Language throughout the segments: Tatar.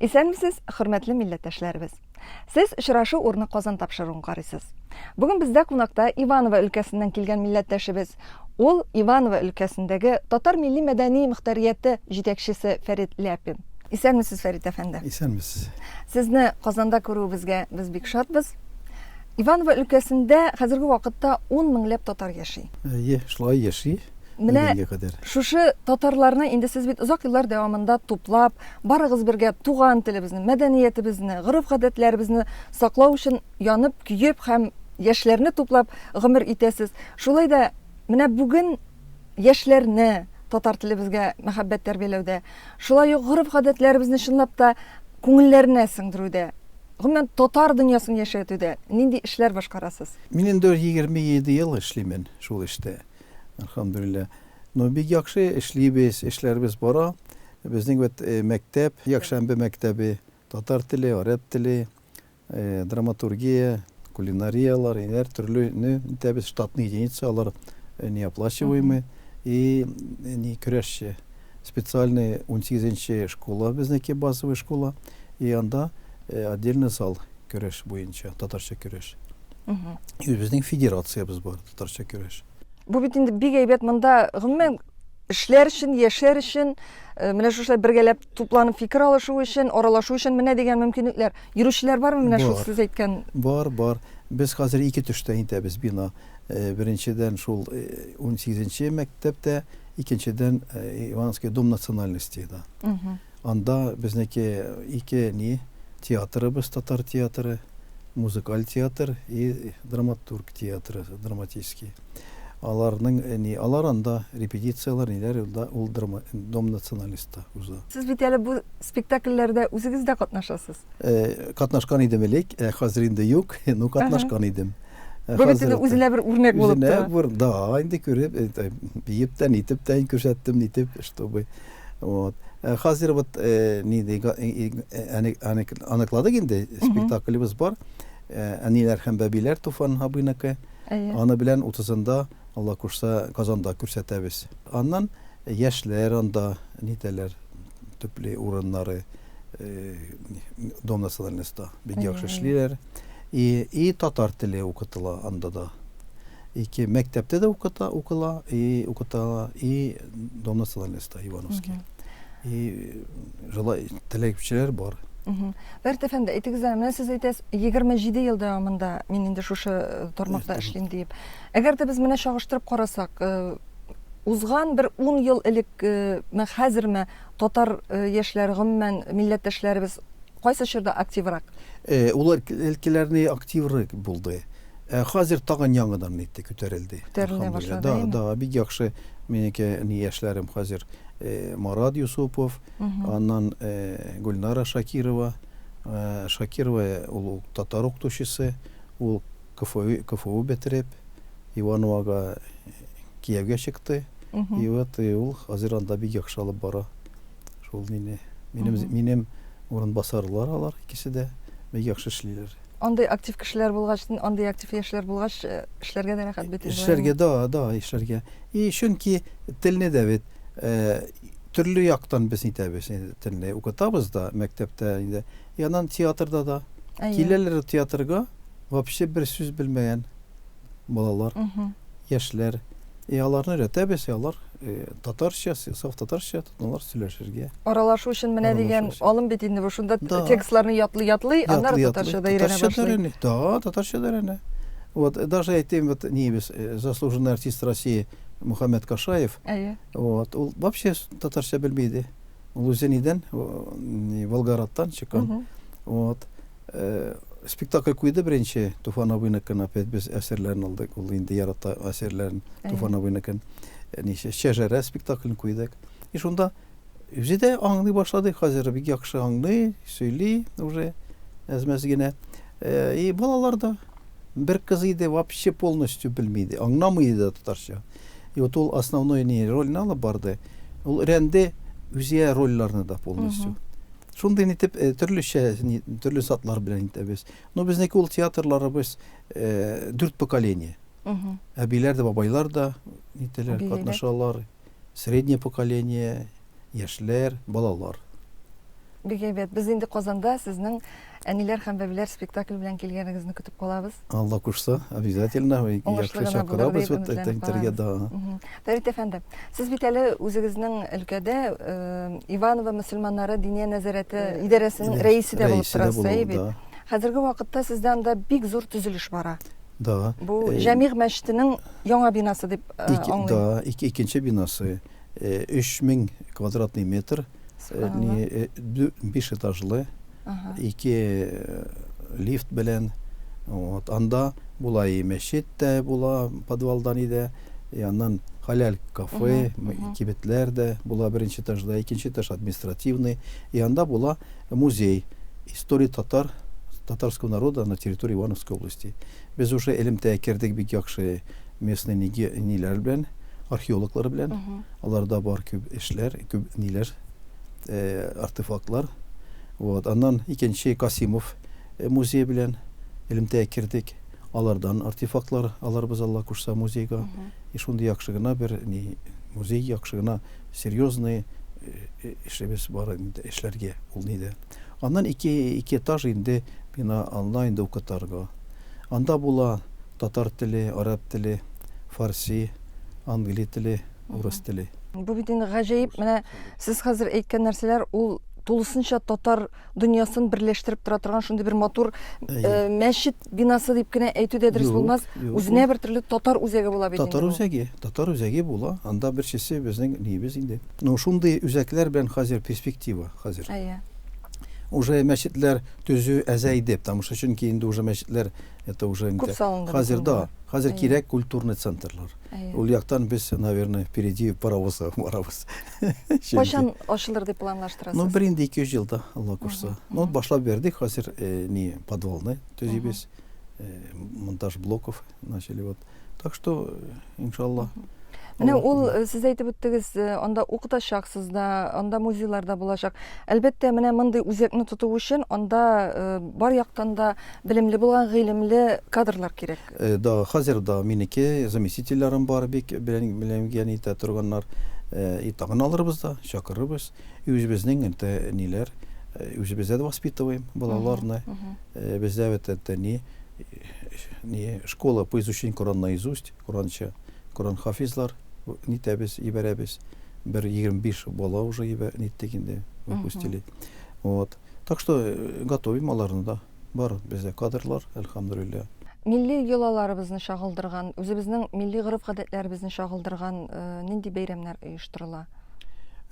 Исәнмесез, хөрмәтле милләттәшләребез. Сез очрашу урны Казан тапшыруын карыйсыз. Бүген бездә кунакта Иваново өлкәсеннән килгән милләттәшебез. Ул Иваново өлкәсендәге татар милли мәдәни мөхтәрияте җитәкчесе Фәрит Ляпин. Исәнмесез, Фәрит әфәнде. Исәнмесез. Сезне Казанда күрүебезгә без бик шатбыз. Иваново өлкәсендә хәзерге вакытта 10 меңләп татар яши. Шулай яши. Менә шушы татарларны инде сез бит озак еллар дәвамында туплап, барыгыз бергә туган телебезне, мәдәниятебезне, гореф-гадәтләребезне саклау өчен янып, көеп һәм яшьләрне туплап гомер итәсез. Шулай да менә бүген яшьләрне татар телебезгә мәхәббәт тәрбияләүдә, шулай ук гореф-гадәтләребезне чынлап та күңелләренә сеңдерүдә, гомумән татар дөньясын яшәтүдә нинди эшләр башкарасыз? Мин инде 27 ел эшлимен шул эштә. Elhamdülillah. No big яхшы эшлибез, эшләрбез бара. Безнең бит мәктәп, Якшәмбе мәктәбе, татар теле, араб теле, драматургия, кулинариялар, һәр төрле итәбез, штатный единицалар не оплачиваемы и не көрәшче. Специальная 18-нче школа безнеке базовая школа и анда отдельный зал көрәш буенча, татарча көрәш. И безнең федерациябыз бар, татарча көрәш. Бу бит инде бик әйбәт, монда гомумән эшләр өчен, яшәр өчен, менә шулай бергәләп тупланып фикер алышу өчен, аралашу өчен менә дигән мөмкинлекләр. Йөрүчеләр бармы менә шул сез әйткән? Бар. Без хәзер 2 төштә итәбез бина. Беренчедән шул 18-нче мәктәптә, икенчедән Ивановский дом национальностей да. Анда безнеке 2 театрыбыз, татар театры, музыкаль театр и драматург театры, драматический. Алар анда репетициялар ниләр ул дом националиста уза. Сез бит әле бу спектакльләрдә үзегез дә катнашасыз. Катнашкан идем элек, хәзер инде юк, но катнашкан идем. Бу бит инде үзенә бер үрнәк булып тора. Да, инде күреп, биептән итептән күрсәттем, чтобы вот. Хәзер вот аныкладык инде спектаклебез бар. Әниләр һәм бәбиләр туфан хабыйныкы. Аны белән 30-нда Алла кушса Казанда күрсәтәбез. Аннан яшьләр анда нитәләр төпле урыннары дом националиста бик яхшы эшлиләр. И татар теле укытыла анда да. 2 мәктәптә дә укыла и дом националиста Ивановский. И җылай теләкчеләр бар. Фәрит әфәнде, әйтегез, менә сез әйтәсез, 27 ел дәвамында мин инде шушы тармакта эшлим дип. Әгәр дә без менә чагыштырып карасак, узган бер 10 ел элек хәзерме татар яшьләре гомумән милләттәшләребез кайсы чорда активрак? Улар илкеләрне активрак булды. Хәзер тагын яңадан күтәрелде. Күтәрелә башлады. Да, бик яхшы минеке яшьләрем хәзер Марат Юсупов, аннан Гульнара Шакирова. Шакирова ул татар укытучысы, ул КФУ бетереп, Ивановога Киевгә чыкты. И вот ул хәзер анда бик яхшы алып бара. Шул минем урынбасарлар алар икесе дә бик яхшы эшлиләр. Андый актив кешеләр булгач, андый актив яшьләр булгач, эшләргә дә рәхәт бит. Эшләргә эшләргә. И чөнки телне дә бит төрле яктан без итәбез, телне укытабыз да мәктәптә инде. Янан театрда да. Киләләр театрга вообще бер сүз белмәгән балалар, яшьләр. Аларны өйрәтәбез, алар татарча, саф татарча алар сөйләшергә. Аралашу өчен менә дигән алым бит инде бу шунда текстларны ятлый, аннары татарча да өйрәнә башлый. Да, татарча да өйрәнә. Вот даже әйтим, вот нибез заслуженный артист России Мухаммед Кашаев. Вот, ул вообще татарча белмәйде. Ул үзеннән Волгоградтан чыккан. Вот. Спектакль куйды беренче Туфан абыйныкын опять без әсәрләрен алдык. Ул инде ярата әсәрләрен Туфан абыйныкын. Шәҗәрә спектаклен куйдык. И шунда үзе дә аңлый башлады, хәзер бик яхшы аңлый, сөйли уже әзмәс генә. И балалар да бер кыз иде вообще полностью белмәйде, аңламый татарча. И вот ул основной рольны алып барды. Ул рәнде үзе рольләрне да полностью. Шундай итеп төрле сатлар белән итәбез. Но безнеке ул театрларыбыз 4 поколение. Әбиләр дә, бабайлар да итәләр, катнашалар. Среднее поколение, яшьләр, балалар. Бик әйбәт. Без инде Казанда сезнең әниләр һәм бәбиләр спектакль белән килгәнегезне көтеп калабыз. Алла кушса, обязательно яхшы чакырабыз тәнтәргә да. Фәрит әфәнде, сез бит әле үзегезнең өлкәдә Иваново мөселманнары диния нәзарәте идарәсенең рәисе дә булып торасыз бит. Хәзерге вакытта сездә анда бик зур төзелеш бара. Да. Бу Җәмигъ мәчетенең яңа бинасы дип аңлыйм. Да, икенче бинасы 3000 квадратный метр, 5 этажлы, 2 лифт белән. Вот, анда була и мәчет тә була подвалдан иде, яннан халяль кафе, кибетләр дә була беренче этажда, икенче этаж административный, и анда була музей истории татарского народа на территории Ивановской области. Без уже элемтә кердек бик яхшы местный ниләр белән, археологлар белән, аларда бар күп эшләр, күп ниләр, артефактлар. Вот, аннан икенче Касимов музей белән элемтә кердек, алардан артефактлар аларбыз Алла кушса музейга. И шундый яхшы гына бер музей яхшы гына серьезный эшләбез бар инде эшләргә ул ниде. Аннан ике этаж инде бина онлайн укытарга. Анда була татар теле, араб теле, фарси, англия теле, урыс теле. Бу бит инде гаҗәеп. Менә сез хәзер әйткән нәрсәләр ул тулысынча татар дөньясын берләштереп тора торган шундый бер матур мәчет бинасы дип кенә әйтү дә дөрес булмас. Үзенә бер төрле татар үзәге була бит инде. Татар үзәге була. Анда берчесе безнең нибез инде. Ну шундый үзәкләр белән хәзер перспектива хәзер. Уже мәчетләр төзү әзәйде, потому что чөнки инде уже мәчетләр это уже хәзер кирәк культурный центрлар. Ул яктан без, наверное, впереди паровоза барабыз. Кайчан ачылыр дип планлаштырасыз? Ну, бер инде 2 елда, Алла кушса. Ну, башлап бердик, хәзер подвалны төзибез, монтаж блоков начали вот. Так что, иншаллах. Менә ул сез әйтеп үттегез, анда укытачаксыз да, анда музейларда булачак. Әлбәттә, менә мондай үзәкне тоту өчен анда бар яктан да белемле булган, гыйлемле кадрлар кирәк. Да, хәзер да минеке заместительләрем бар бик белемгән итә торганнар. Тагын алырбыз да, чакырырбыз. Үзебезнең инде ниләр, үзебездә дә воспитываем балаларны. Бездә это не школа по изучению Корана наизусть, Коран хафизлар нитәбез, ибәрәбез. 25 бала уже ниттек инде выпустили. Вот. Так что готовим аларны да. Бар бездә кадрлар, әлхәмдүлилләh. Милли йолаларыбызны шагылдырган, үзебезнең милли гореф-гадәтләребезне шагылдырган нинди бәйрәмнәр оештырыла?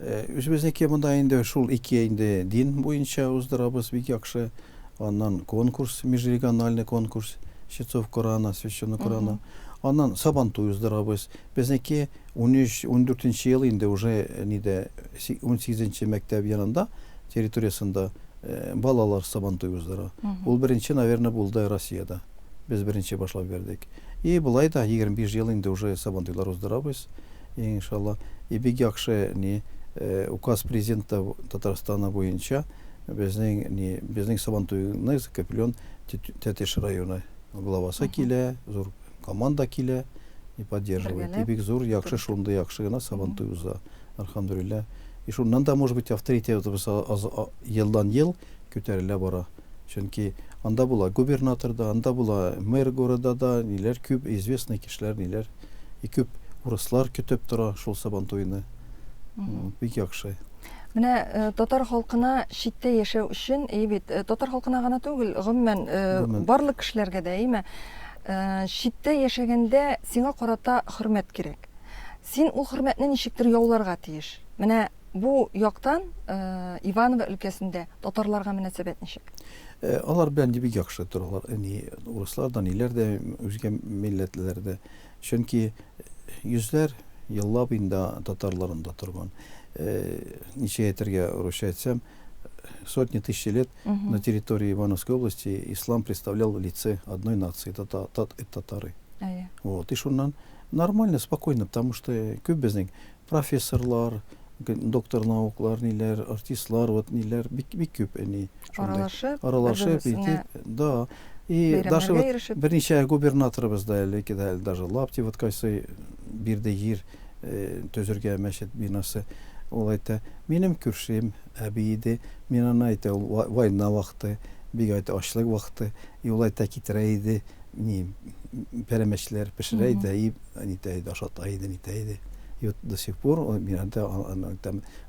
Үзебезнеке монда инде шул 2 инде дин буенча уздырабыз бик яхшы. Аннан конкурс, межрегиональный конкурс чтецов Корана, священного Корана. Аннан Сабантуй уздырабыз. Безнеке 13-14 ел инде уже ниде 18-нче мәктәп янында территориясында балалар Сабантуй уздыра. Ул беренче, наверное, булды Россиядә. Без беренче башлап бердик. И булай да 25 ел инде уже Сабантуйлар уздырабыз. Иншалла. И бик яхшы указ президента Татарстана буенча безнең Сабантуйны закреплен Тәтеш районы главасы килә, зур команда килә и поддерживает. И бик зур яхшы шунда яхшы гына Сабантуй уза. Алхамдулилlah. И шуннан да может быть авторитетыбыз елдан ел күтәрелә бара. Чөнки анда була губернатор да, анда була мэр города да, ниләр күп известный кешеләр, ниләр. И күп урыслар көтеп тора шул Сабантуйны. Бик яхшы. Менә татар халкына читтә яшәү өчен, бит, татар халкына гына түгел, гомумән барлык кешеләргә дә, читтә яшәгәндә сиңа карата хөрмәт кирәк. Син ул хөрмәтне ничектер яуларга тиеш. Менә бу яктан Иваново өлкәсендә татарларга мөнәсәбәт ничек? Алар белән бик яхшы торалар. Урыслар да, ниләр дә, үзгә милләтләр дә. Чөнки йөзләр еллап инде татарларында торган. Ничә әйтергә русча әйтсәм, сотни тысяч лет на территории Ивановской области ислам представлял лице одной нации, татары. Вот. И шуннан нормально, спокойно, потому что күп безнең профессорлар, доктор науклар, ниләр, артистлар, вот ниләр, бик күп аралашып, да. И даже берничә губернаторыбыз да даже Лаптев кайсы бирде җир төзергә мәчет бинасы. ул әйтә, минем күршем әби иде, мин аны әйтә, ул война вакыты, бик әйтә ачлык вакыты, ул әйтә китерә иде, пәрәмәчләр пешерә иде, и ашата иде. И вот до сих пор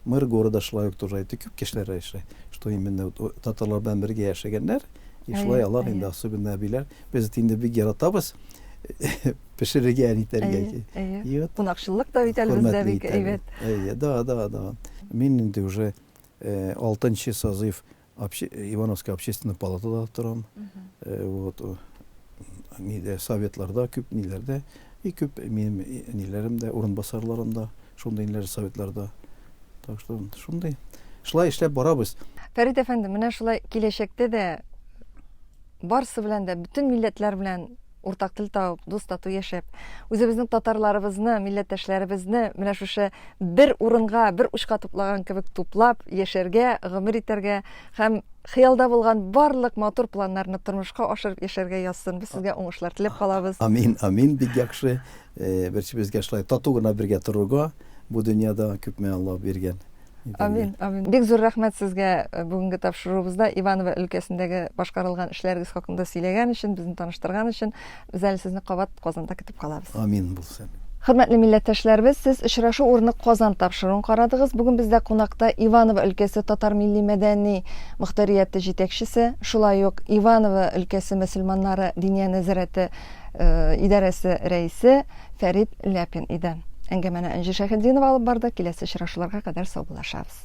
мэр города шулай тоже әйтә, күп кешеләр әйтә, что именно татарлар белән бергә яшәгәннәр, и шулай алар инде особенно әбиләр, без инде бик яратабыз. Пешерергә әйтәргә. Кунакчылык да бит әлбәттә бик әйбәт. Да. Мин инде уже 6-нчы созыв Ивановская общественная палатада торам. Вот ниде советларда, күп ниләрдә, и күп минем ниләрем дә, урынбасарларым да, шундый ниләр советларда. Так что шундый. Шулай эшләп барабыз. Фәрит әфәнде, менә шулай киләчәктә дә барсы белән дә, бүтән милләтләр белән уртак тел табып, дус тату яшәп, үзебезнең татарларыбызны, милләттәшләребезне менә шушы бер урынга, бер учка туплаган кебек туплап, яшәргә, гомер итәргә һәм хыялда булган барлык матур планнарны тормышка ашырып яшәргә язсын. Без сезгә уңышлар теләп калабыз. Амин, бик яхшы. Берчебезгә шулай тату гына бергә торырга, бу дөньяда күпме Алла биргән. Амин. Бик зур рәхмәт сезгә бүгенге тапшыруыбызда Иваново өлкәсендәге башкарылган эшләрегез хакында сөйләгән өчен, безне таныштырган өчен, без әле сезне кабат Казанда көтеп калабыз. Амин булсын. Хөрмәтле милләттәшләребез, сез очрашу урыны Казан тапшыруын карадыгыз. Бүген бездә кунакта Иваново өлкәсе татар милли мәдәни мөхтәрияте җитәкчесе, шулай ук Иваново өлкәсе мөселманнары диния нәзарәте идарәсе рәисе Фәрит Ляпин иде. Әңгәмәне Әнҗи Шәһиддинова алып барды. Киләсе очрашуларга кадәр сау булашабыз.